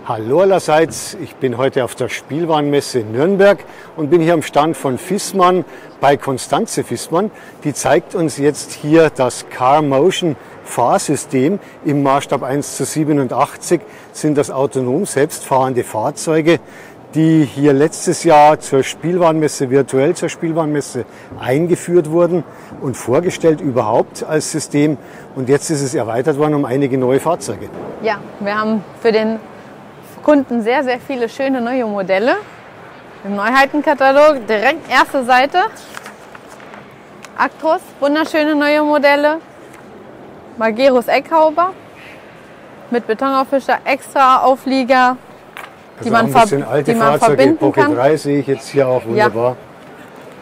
Hallo allerseits, ich bin heute auf der Spielwarenmesse in Nürnberg und bin hier am Stand von Viessmann bei Constanze Viessmann. Die zeigt uns jetzt hier das Car Motion Fahrsystem. Im Maßstab 1:87 sind das autonom selbstfahrende Fahrzeuge, die hier letztes Jahr zur Spielwarenmesse, virtuell zur Spielwarenmesse eingeführt wurden und vorgestellt überhaupt als System. Und jetzt ist es erweitert worden um einige neue Fahrzeuge. Ja, wir haben für den Kunden sehr, sehr viele schöne neue Modelle. Im Neuheitenkatalog direkt erste Seite. Actros, wunderschöne neue Modelle. Magirus Eckhauber mit Betonaufwischer, extra Auflieger, die man verbinden kann. Pocket 3 sehe ich jetzt hier auch wunderbar. Ja,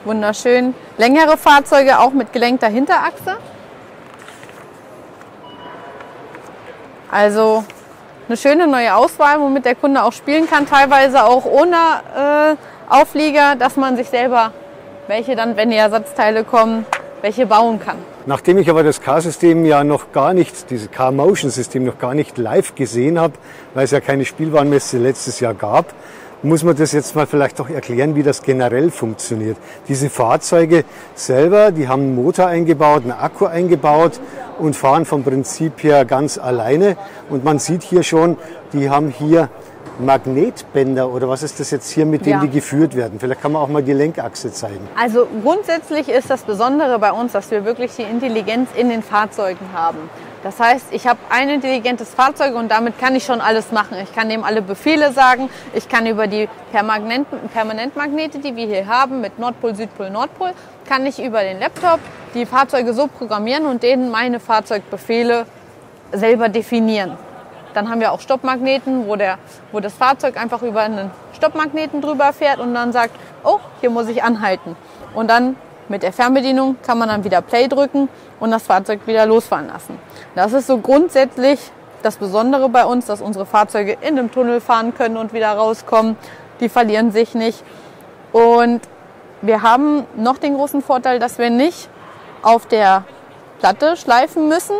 wunderschön. Längere Fahrzeuge auch mit gelenkter Hinterachse. Also eine schöne neue Auswahl, womit der Kunde auch spielen kann, teilweise auch ohne Auflieger, dass man sich selber, welche dann, wenn die Ersatzteile kommen, welche bauen kann. Nachdem ich aber das Car-System ja noch gar nicht, dieses Car-Motion-System noch gar nicht live gesehen habe, weil es ja keine Spielwarenmesse letztes Jahr gab, muss man das jetzt mal vielleicht doch erklären, wie das generell funktioniert. Diese Fahrzeuge selber, die haben einen Motor eingebaut, einen Akku eingebaut und fahren vom Prinzip her ganz alleine. Und man sieht hier schon, die haben hier Magnetbänder oder was ist das jetzt hier, mit denen die geführt werden? Vielleicht kann man auch mal die Lenkachse zeigen. Also grundsätzlich ist das Besondere bei uns, dass wir wirklich die Intelligenz in den Fahrzeugen haben. Das heißt, ich habe ein intelligentes Fahrzeug und damit kann ich schon alles machen. Ich kann dem alle Befehle sagen. Ich kann über die Permanentmagnete, die wir hier haben, mit Nordpol, Südpol, Nordpol, kann ich über den Laptop die Fahrzeuge so programmieren und denen meine Fahrzeugbefehle selber definieren. Dann haben wir auch Stoppmagneten, wo das Fahrzeug einfach über einen Stoppmagneten drüber fährt und dann sagt, oh, hier muss ich anhalten. Und dann mit der Fernbedienung kann man dann wieder Play drücken und das Fahrzeug wieder losfahren lassen. Das ist so grundsätzlich das Besondere bei uns, dass unsere Fahrzeuge in dem Tunnel fahren können und wieder rauskommen. Die verlieren sich nicht. Und wir haben noch den großen Vorteil, dass wir nicht auf der Platte schleifen müssen,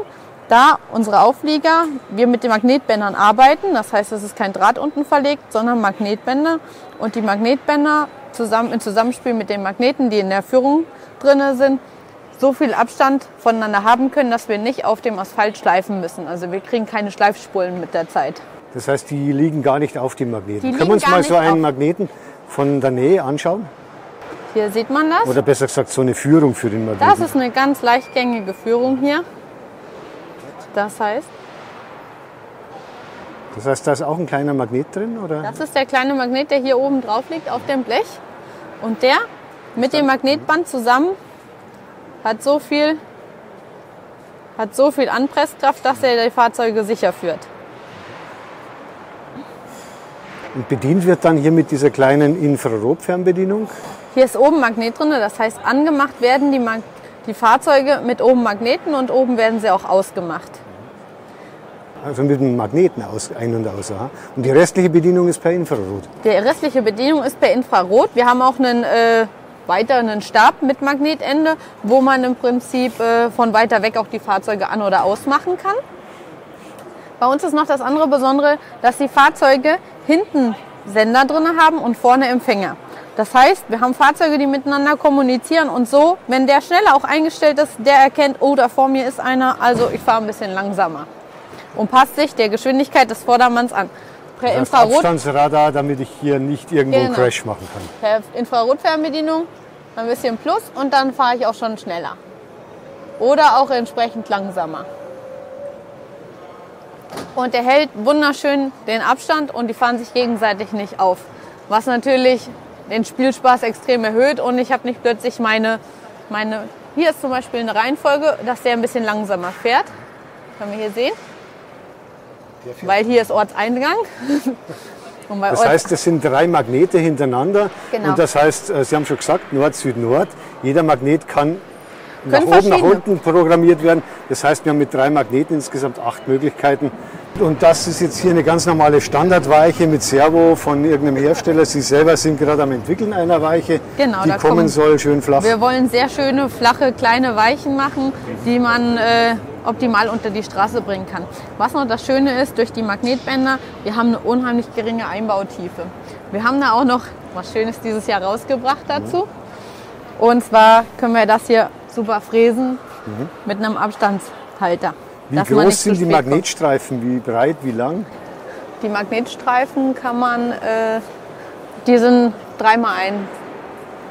da unsere Auflieger, wir mit den Magnetbändern arbeiten. Das heißt, es ist kein Draht unten verlegt, sondern Magnetbänder. Und die Magnetbänder im Zusammenspiel mit den Magneten, die in der Führung drin sind, so viel Abstand voneinander haben können, dass wir nicht auf dem Asphalt schleifen müssen. Also wir kriegen keine Schleifspulen mit der Zeit. Das heißt, die liegen gar nicht auf den Magneten. Können wir uns mal so einen Magneten von der Nähe anschauen? Hier sieht man das. Oder besser gesagt, so eine Führung für den Magneten. Das ist eine ganz leichtgängige Führung hier. Das heißt, da ist auch ein kleiner Magnet drin, oder? Das ist der kleine Magnet, der hier oben drauf liegt auf dem Blech. Und der mit dem Magnetband zusammen hat so viel Anpresskraft, dass er die Fahrzeuge sicher führt. Und bedient wird dann hier mit dieser kleinen Infrarotfernbedienung? Hier ist oben Magnet drin, das heißt, angemacht werden die Fahrzeuge mit oben Magneten und oben werden sie auch ausgemacht. Also mit dem Magneten ein- und aus. Ja? Und die restliche Bedienung ist per Infrarot? Die restliche Bedienung ist per Infrarot. Wir haben auch einen Stab mit Magnetende, wo man im Prinzip von weiter weg auch die Fahrzeuge an- oder ausmachen kann. Bei uns ist noch das andere Besondere, dass die Fahrzeuge hinten Sender drin haben und vorne Empfänger. Das heißt, wir haben Fahrzeuge, die miteinander kommunizieren und so, wenn der schneller auch eingestellt ist, der erkennt, oh, da vor mir ist einer, also ich fahre ein bisschen langsamer. Und passt sich der Geschwindigkeit des Vordermanns an. Per Abstandsradar, damit ich hier nicht irgendwo einen Crash machen kann. Per Infrarotfernbedienung ein bisschen Plus und dann fahre ich auch schon schneller. Oder auch entsprechend langsamer. Und er hält wunderschön den Abstand und die fahren sich gegenseitig nicht auf. Was natürlich den Spielspaß extrem erhöht und ich habe nicht plötzlich hier ist zum Beispiel eine Reihenfolge, dass der ein bisschen langsamer fährt. Können wir hier sehen. Weil hier ist Ortseingang. Das heißt, es sind 3 Magnete hintereinander. Genau. Und das heißt, Sie haben schon gesagt, Nord, Süd, Nord. Jeder Magnet kann nach oben, nach unten programmiert werden. Das heißt, wir haben mit 3 Magneten insgesamt 8 Möglichkeiten. Und das ist jetzt hier eine ganz normale Standardweiche mit Servo von irgendeinem Hersteller. Sie selber sind gerade am Entwickeln einer Weiche, genau, die kommen soll, schön flach. Wir wollen sehr schöne, flache, kleine Weichen machen, die man optimal unter die Straße bringen kann. Was noch das Schöne ist, durch die Magnetbänder, wir haben eine unheimlich geringe Einbautiefe. Wir haben da auch noch was Schönes dieses Jahr rausgebracht dazu. Und zwar können wir das hier super fräsen mit einem Abstandshalter. Wie groß sind die Magnetstreifen? Wie breit, wie lang? Die Magnetstreifen kann man, die sind 3x1.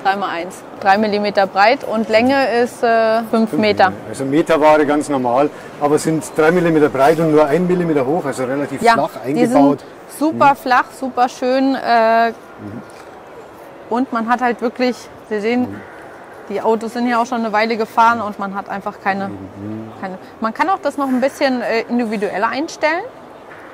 3 mm breit und Länge ist 5 Meter. Also Meterware ganz normal, aber sind 3 mm breit und nur 1 mm hoch, also relativ flach eingebaut. Die sind super flach, super schön und man hat halt wirklich, Sie sehen, die Autos sind ja auch schon eine Weile gefahren und man hat einfach keine. Man kann auch das noch ein bisschen individueller einstellen.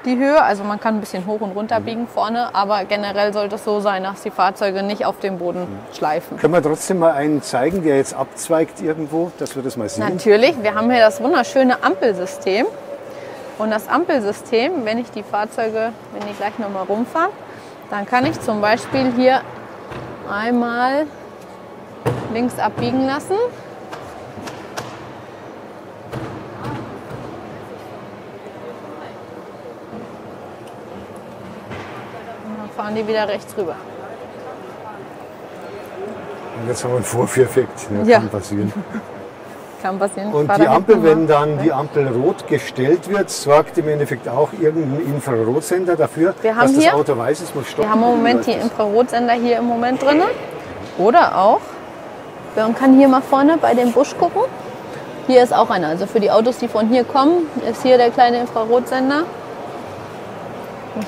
Die Höhe, also man kann ein bisschen hoch und runter biegen vorne, aber generell sollte es so sein, dass die Fahrzeuge nicht auf dem Boden schleifen. Können wir trotzdem mal einen zeigen, der jetzt abzweigt irgendwo, dass wir das mal sehen? Natürlich, wir haben hier das wunderschöne Ampelsystem. Und das Ampelsystem, wenn ich die Fahrzeuge, wenn die gleich nochmal rumfahren, dann kann ich zum Beispiel hier einmal links abbiegen lassen. Fahren die wieder rechts rüber. Und jetzt haben wir einen Vorführeffekt. Ja. Kann passieren. Kann passieren. Und die Ampel, wenn dann die Ampel rot gestellt wird, sorgt im Endeffekt auch irgendein Infrarotsender dafür, dass das Auto weiß, es muss stoppen. Wir haben im Moment die Infrarotsender hier im Moment drin. Oder auch, man kann hier mal vorne bei dem Busch gucken. Hier ist auch einer. Also für die Autos, die von hier kommen, ist hier der kleine Infrarotsender.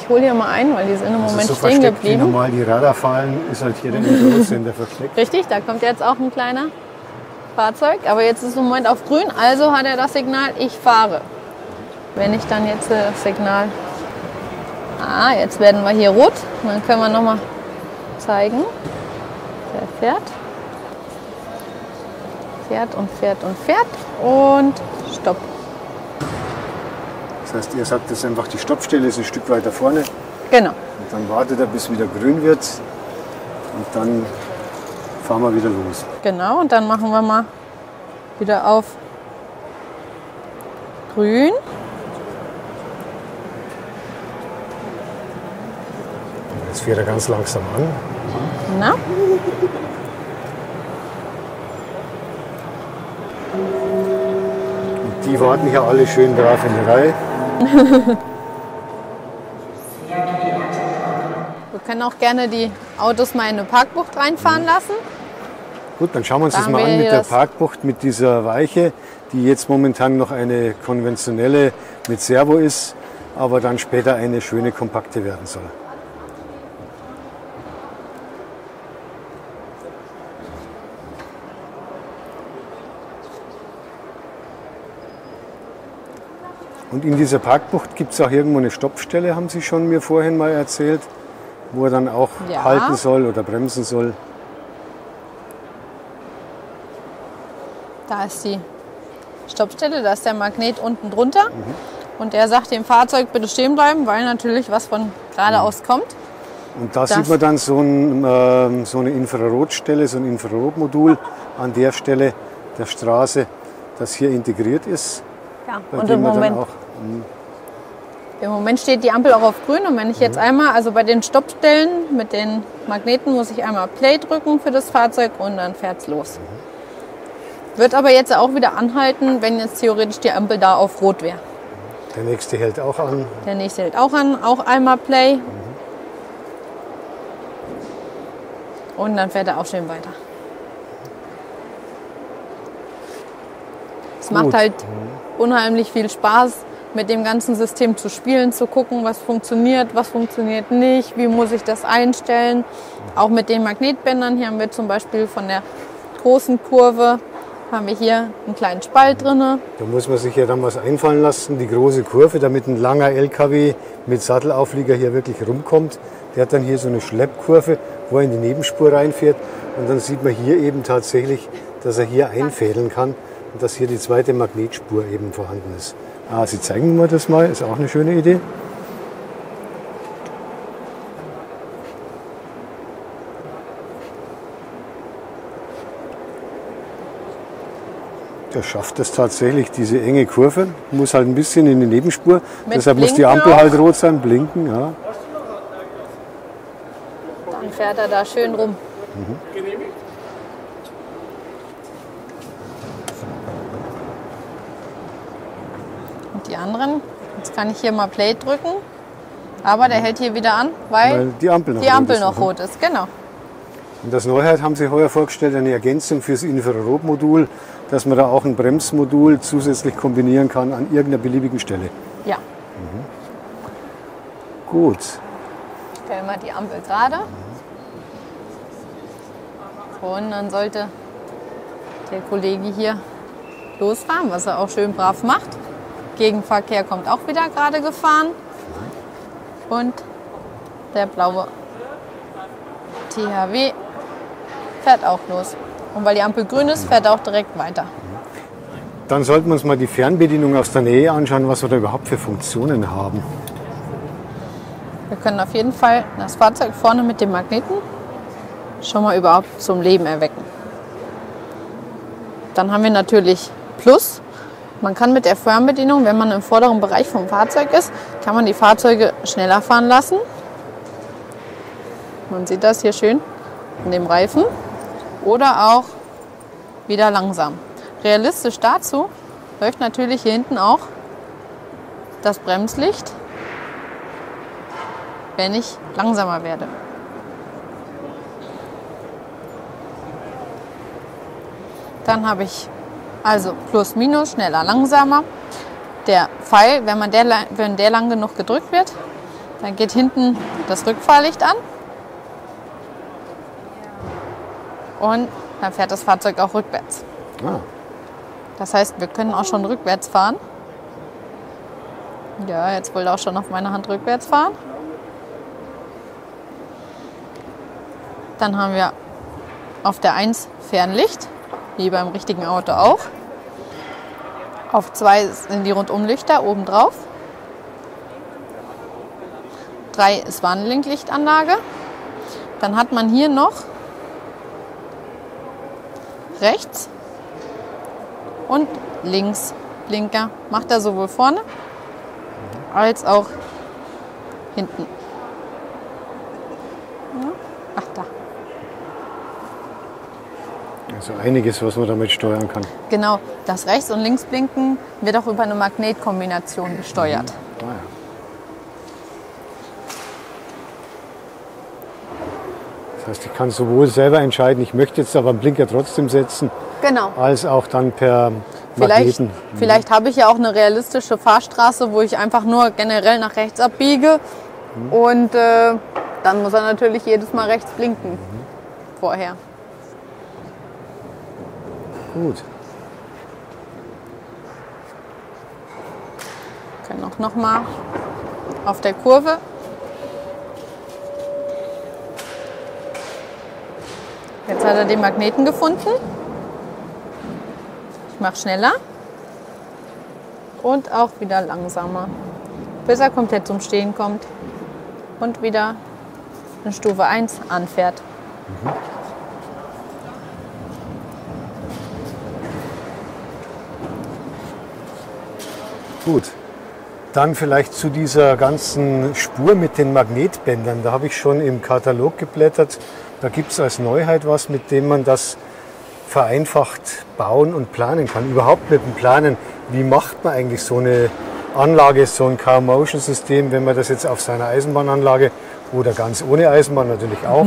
Ich hole hier mal ein, weil die sind im Moment so stehen geblieben. Wie normal die Radar fallen, ist halt hier der Infrarotsender versteckt. Richtig, da kommt jetzt auch ein kleiner Fahrzeug. Aber jetzt ist es im Moment auf grün, also hat er das Signal, ich fahre. Wenn ich dann jetzt das Signal... jetzt werden wir hier rot. Dann können wir nochmal zeigen. Der fährt. Fährt und fährt und fährt. Und stopp. Das heißt, ihr sagt jetzt einfach, die Stoppstelle ist ein Stück weiter vorne. Genau. Und dann wartet er, bis wieder grün wird. Und dann fahren wir wieder los. Genau, und dann machen wir mal wieder auf grün. Jetzt fährt er ganz langsam an. Na? Die warten hier alle schön brav in der Reihe. Wir können auch gerne die Autos mal in eine Parkbucht reinfahren lassen. Gut, dann schauen wir uns das mal an mit der Parkbucht, mit dieser Weiche, die jetzt momentan noch eine konventionelle mit Servo ist, aber dann später eine schöne kompakte werden soll. Und in dieser Parkbucht gibt es auch irgendwo eine Stoppstelle, haben Sie schon mir vorhin mal erzählt, wo er dann auch halten soll oder bremsen soll. Da ist die Stoppstelle, da ist der Magnet unten drunter. Und der sagt dem Fahrzeug, bitte stehen bleiben, weil natürlich was von geradeaus kommt. Und da sieht man dann so eine Infrarotstelle, so ein Infrarotmodul an der Stelle der Straße, das hier integriert ist. Ja, und im Moment steht die Ampel auch auf grün. Und wenn ich jetzt einmal, also bei den Stoppstellen mit den Magneten, muss ich einmal Play drücken für das Fahrzeug und dann fährt es los. Wird aber jetzt auch wieder anhalten, wenn jetzt theoretisch die Ampel da auf rot wäre. Der nächste hält auch an. Der nächste hält auch an, auch einmal Play. Und dann fährt er auch schön weiter. Es macht halt unheimlich viel Spaß, mit dem ganzen System zu spielen, zu gucken, was funktioniert nicht, wie muss ich das einstellen. Auch mit den Magnetbändern, hier haben wir zum Beispiel von der großen Kurve, haben wir hier einen kleinen Spalt drin. Da muss man sich ja dann was einfallen lassen, die große Kurve, damit ein langer LKW mit Sattelauflieger hier wirklich rumkommt. Der hat dann hier so eine Schleppkurve, wo er in die Nebenspur reinfährt. Und dann sieht man hier eben tatsächlich, dass er hier einfädeln kann und dass hier die zweite Magnetspur eben vorhanden ist. Sie zeigen mir das mal, ist auch eine schöne Idee. Der schafft es tatsächlich, diese enge Kurve. Muss halt ein bisschen in die Nebenspur. Mit Deshalb muss die Blinken Ampel auch. halt rot sein, blinken. Ja. Dann fährt er da schön rum. Und die anderen, jetzt kann ich hier mal Play drücken, aber der hält hier wieder an, weil Die Ampel noch rot ist. Genau. Und als Neuheit haben Sie heuer vorgestellt, eine Ergänzung fürs Infrarotmodul, dass man da auch ein Bremsmodul zusätzlich kombinieren kann an irgendeiner beliebigen Stelle. Ja. Gut. Stellen wir die Ampel gerade. So, und dann sollte der Kollege hier losfahren, was er auch schön brav macht. Gegenverkehr kommt auch wieder gerade gefahren. Und der blaue THW fährt auch los. Und weil die Ampel grün ist, fährt er auch direkt weiter. Dann sollten wir uns mal die Fernbedienung aus der Nähe anschauen, was wir da überhaupt für Funktionen haben. Wir können auf jeden Fall das Fahrzeug vorne mit dem Magneten schon mal überhaupt zum Leben erwecken. Dann haben wir natürlich Plus. Man kann mit der Fernbedienung, wenn man im vorderen Bereich vom Fahrzeug ist, kann man die Fahrzeuge schneller fahren lassen. Man sieht das hier schön an dem Reifen. Oder auch wieder langsam. Realistisch dazu läuft natürlich hier hinten auch das Bremslicht, wenn ich langsamer werde. Dann habe ich also Plus, Minus, schneller, langsamer. Der Pfeil, wenn der lang genug gedrückt wird, dann geht hinten das Rückfahrlicht an. Und dann fährt das Fahrzeug auch rückwärts. Ah. Das heißt, wir können auch schon rückwärts fahren. Ja, jetzt wollte er auch schon auf meine Hand rückwärts fahren. Dann haben wir auf der 1 Fernlicht, wie beim richtigen Auto auch. Auf 2 sind die Rundumlichter oben drauf. 3 ist Warnblinklichtanlage. Dann hat man hier noch rechts und links Blinker. Macht er sowohl vorne als auch hinten. Ja. Ach, da. Also einiges, was man damit steuern kann. Genau, das Rechts- und Linksblinken wird auch über eine Magnetkombination gesteuert. Ah, ja. Das heißt, ich kann sowohl selber entscheiden, ich möchte jetzt aber einen Blinker trotzdem setzen, Genau. als auch dann per Magneten. Vielleicht habe ich ja auch eine realistische Fahrstraße, wo ich einfach nur generell nach rechts abbiege. Und dann muss er natürlich jedes Mal rechts blinken vorher. Gut. Wir können auch noch mal auf der Kurve. Jetzt hat er den Magneten gefunden. Ich mache schneller und auch wieder langsamer, bis er komplett zum Stehen kommt und wieder in Stufe 1 anfährt. Gut. Dann vielleicht zu dieser ganzen Spur mit den Magnetbändern. Da habe ich schon im Katalog geblättert. Da gibt es als Neuheit was, mit dem man das vereinfacht bauen und planen kann. Überhaupt mit dem Planen, wie macht man eigentlich so eine Anlage, so ein Car-Motion-System, wenn man das jetzt auf seiner Eisenbahnanlage oder ganz ohne Eisenbahn natürlich auch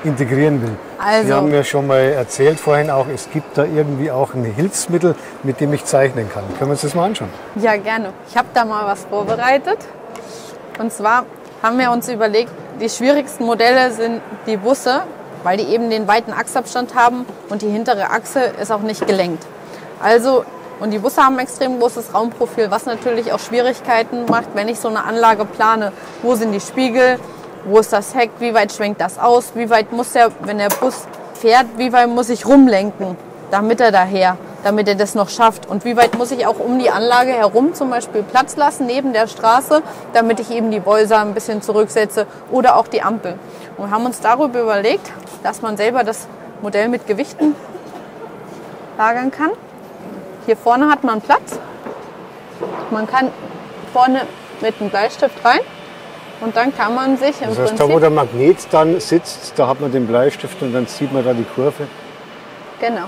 integrieren will. Also- Sie haben mir schon mal erzählt vorhin auch, es gibt da irgendwie auch ein Hilfsmittel, mit dem ich zeichnen kann. Können wir uns das mal anschauen? Ja, gerne. Ich habe da mal was vorbereitet. Und zwar haben wir uns überlegt, die schwierigsten Modelle sind die Busse, weil die eben den weiten Achsabstand haben und die hintere Achse ist auch nicht gelenkt. Also, und die Busse haben ein extrem großes Raumprofil, was natürlich auch Schwierigkeiten macht, wenn ich so eine Anlage plane. Wo sind die Spiegel? Wo ist das Heck? Wie weit schwenkt das aus? Wie weit muss der, wenn der Bus fährt, wie weit muss ich rumlenken, damit er das noch schafft? Und wie weit muss ich auch um die Anlage herum zum Beispiel Platz lassen, neben der Straße, damit ich eben die Bolzer ein bisschen zurücksetze oder auch die Ampel. Und wir haben uns darüber überlegt, dass man selber das Modell mit Gewichten lagern kann. Hier vorne hat man Platz. Man kann vorne mit einem Bleistift rein und dann kann man sich im Das heißt, Prinzip... da wo der Magnet dann sitzt, da hat man den Bleistift und dann zieht man da die Kurve. Genau.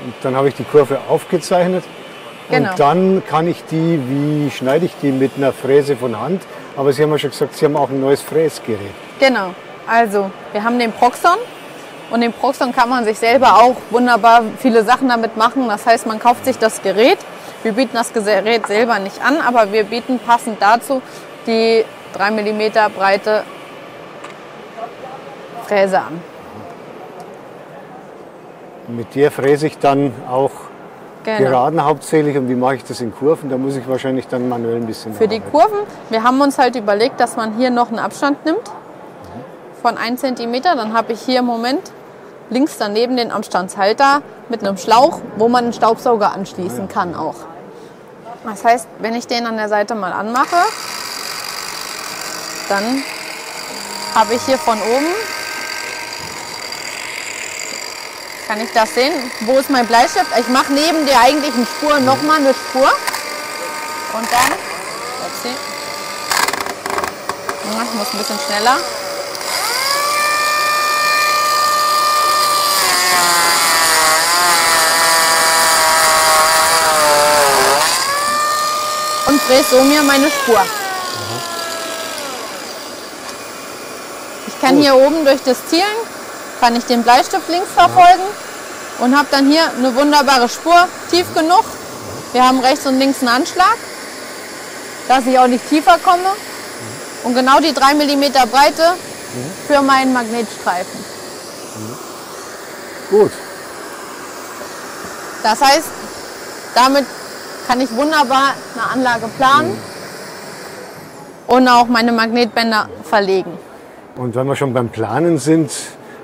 Und dann habe ich die Kurve aufgezeichnet. Genau. Und dann kann ich die, wie schneide ich die, mit einer Fräse von Hand? Aber Sie haben ja schon gesagt, Sie haben auch ein neues Fräsgerät. Genau. Also, wir haben den Proxon. Und den Proxon kann man sich selber auch wunderbar viele Sachen damit machen. Das heißt, man kauft sich das Gerät. Wir bieten das Gerät selber nicht an, aber wir bieten passend dazu die 3 mm breite Fräse an. Mit der fräse ich dann auch Genau. geraden hauptsächlich. Und wie mache ich das in Kurven? Da muss ich wahrscheinlich dann manuell ein bisschen Für die arbeiten. Kurven, wir haben uns halt überlegt, dass man hier noch einen Abstand nimmt von 1 cm. Dann habe ich hier im Moment links daneben den Abstandshalter mit einem Schlauch, wo man einen Staubsauger anschließen kann auch. Das heißt, wenn ich den an der Seite mal anmache, dann habe ich hier von oben, kann ich das sehen, wo ist mein Bleistift? Ich mache neben der eigentlichen Spur nochmal eine Spur und dann, upsie, ja, ich muss ein bisschen schneller. Und fräse so mir meine Spur. Ich kann hier oben durch das Zielen, kann ich den Bleistift links verfolgen und habe dann hier eine wunderbare Spur, tief genug. Wir haben rechts und links einen Anschlag, dass ich auch nicht tiefer komme. Und genau die 3 mm Breite für meinen Magnetstreifen. Gut. Das heißt, damit kann ich wunderbar eine Anlage planen und auch meine Magnetbänder verlegen. Und wenn wir schon beim Planen sind,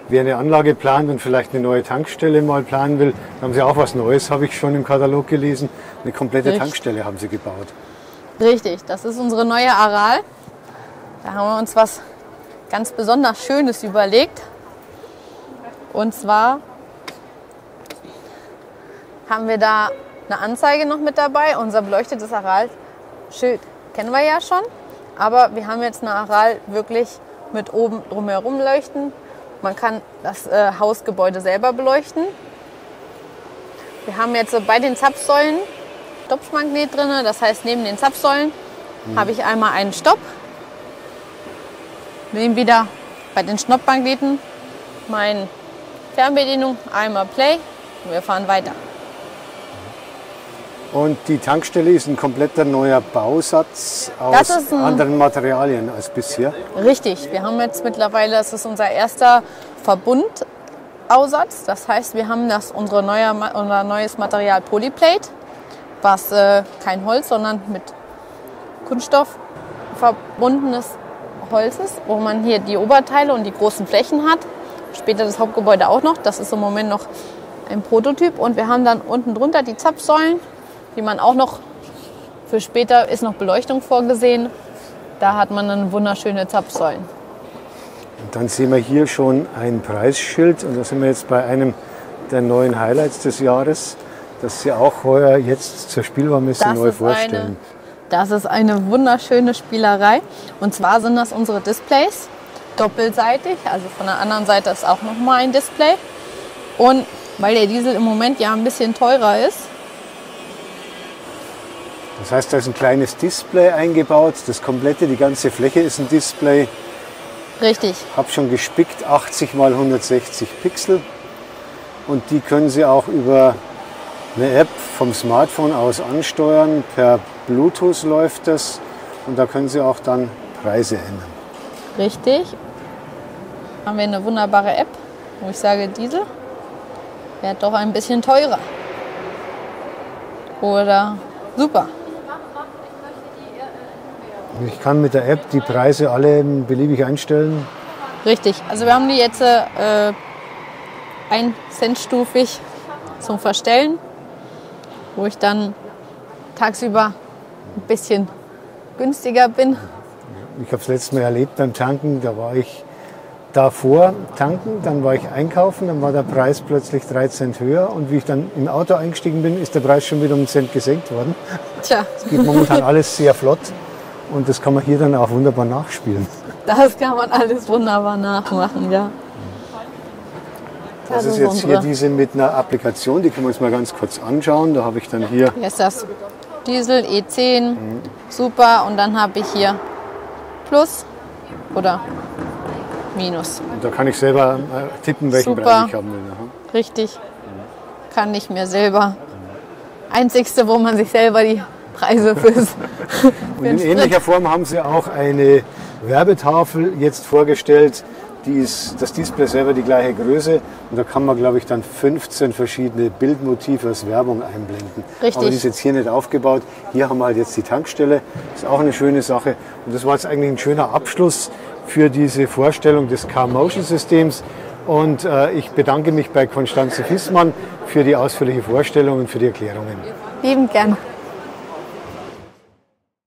wer eine Anlage plant und vielleicht eine neue Tankstelle mal planen will, dann haben Sie auch was Neues, habe ich schon im Katalog gelesen. Eine komplette Richtig. Tankstelle haben Sie gebaut. Richtig, das ist unsere neue Aral. Da haben wir uns was ganz besonders Schönes überlegt. Und zwar haben wir da eine Anzeige noch mit dabei. Unser beleuchtetes Aral-Schild kennen wir ja schon. Aber wir haben jetzt eine Aral wirklich mit oben drumherum leuchten. Man kann das Hausgebäude selber beleuchten. Wir haben jetzt bei den Zapfsäulen Stoppmagnet drin. Das heißt, neben den Zapfsäulen habe ich einmal einen Stopp. Nehmen wieder bei den Stoppmagneten meine Fernbedienung, einmal Play und wir fahren weiter. Und die Tankstelle ist ein kompletter neuer Bausatz aus anderen Materialien als bisher. Richtig, wir haben jetzt mittlerweile, das ist unser erster Verbundausatz. Das heißt, wir haben unser neues Material Polyplate, was kein Holz, sondern mit Kunststoff verbundenes Holz ist, wo man hier die Oberteile und die großen Flächen hat. Später das Hauptgebäude auch noch. Das ist im Moment noch ein Prototyp. Und wir haben dann unten drunter die Zapfsäulen, die man auch noch, für später ist noch Beleuchtung vorgesehen. Da hat man dann wunderschöne Zapfsäulen. Und dann sehen wir hier schon ein Preisschild und da sind wir jetzt bei einem der neuen Highlights des Jahres, das Sie auch heuer jetzt zur Spielwarenmesse neu vorstellen. Das ist eine wunderschöne Spielerei. Und zwar sind das unsere Displays, doppelseitig. Also von der anderen Seite ist auch noch mal ein Display. Und weil der Diesel im Moment ja ein bisschen teurer ist. Das heißt, da ist ein kleines Display eingebaut. Das komplette, die ganze Fläche ist ein Display. Richtig. Habe schon gespickt, 80 x 160 Pixel. Und die können Sie auch über eine App vom Smartphone aus ansteuern. Per Bluetooth läuft das und da können Sie auch dann Preise ändern. Richtig. Haben wir eine wunderbare App, wo ich sage, Diesel wäre doch ein bisschen teurer. Oder super. Ich kann mit der App die Preise alle beliebig einstellen. Richtig. Also wir haben die jetzt 1 Cent stufig zum Verstellen, wo ich dann tagsüber ein bisschen günstiger bin. Ich habe es letztes Mal erlebt beim Tanken, da war ich davor tanken, dann war ich einkaufen, dann war der Preis plötzlich 3 Cent höher und wie ich dann im Auto eingestiegen bin, ist der Preis schon wieder um 1 Cent gesenkt worden. Tja, Es geht momentan alles sehr flott und das kann man hier dann auch wunderbar nachspielen. das kann man alles wunderbar nachmachen, ja. Das ist jetzt hier diese mit einer Applikation, die können wir uns mal ganz kurz anschauen. Da habe ich dann hier, Hier ist das Diesel E10, super. Und dann habe ich hier Plus oder Minus. da kann ich selber tippen, welchen Super. Preis ich haben will. Aha. Richtig, kann ich mir selber. Einzigste, wo man sich selber die Preise fürs Und in ähnlicher Form haben sie auch eine Werbetafel jetzt vorgestellt. Das Display selber die gleiche Größe und da kann man, glaube ich, dann 15 verschiedene Bildmotive als Werbung einblenden. Richtig. Aber die ist jetzt hier nicht aufgebaut. Hier haben wir halt jetzt die Tankstelle. Das ist auch eine schöne Sache. Und das war jetzt eigentlich ein schöner Abschluss für diese Vorstellung des Car-Motion-Systems. Und ich bedanke mich bei Constanze Fissmann für die ausführliche Vorstellung und für die Erklärungen. Lieben gern.